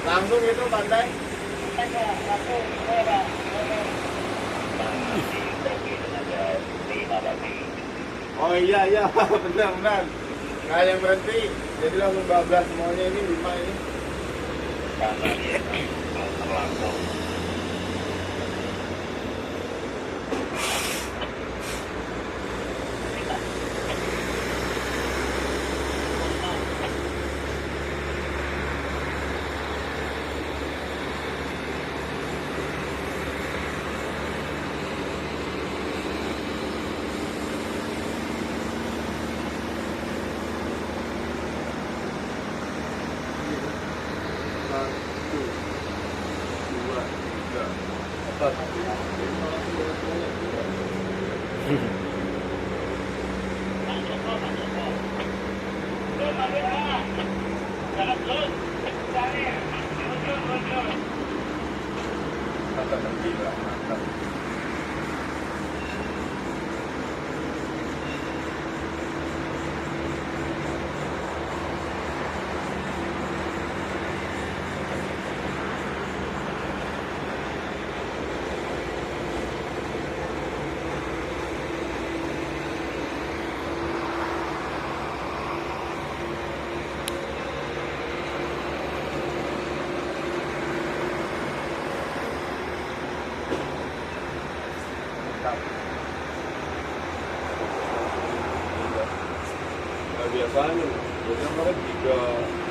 Langsung itu pantai. Oh iya iya benar benar. Nggak ada yang berhenti. Jadi langsung bablas semuanya ini 5 ini. Satu, dua, tiga, empat, lima, mantap, gila, mantap. Biasanya, biasanya kemarin 3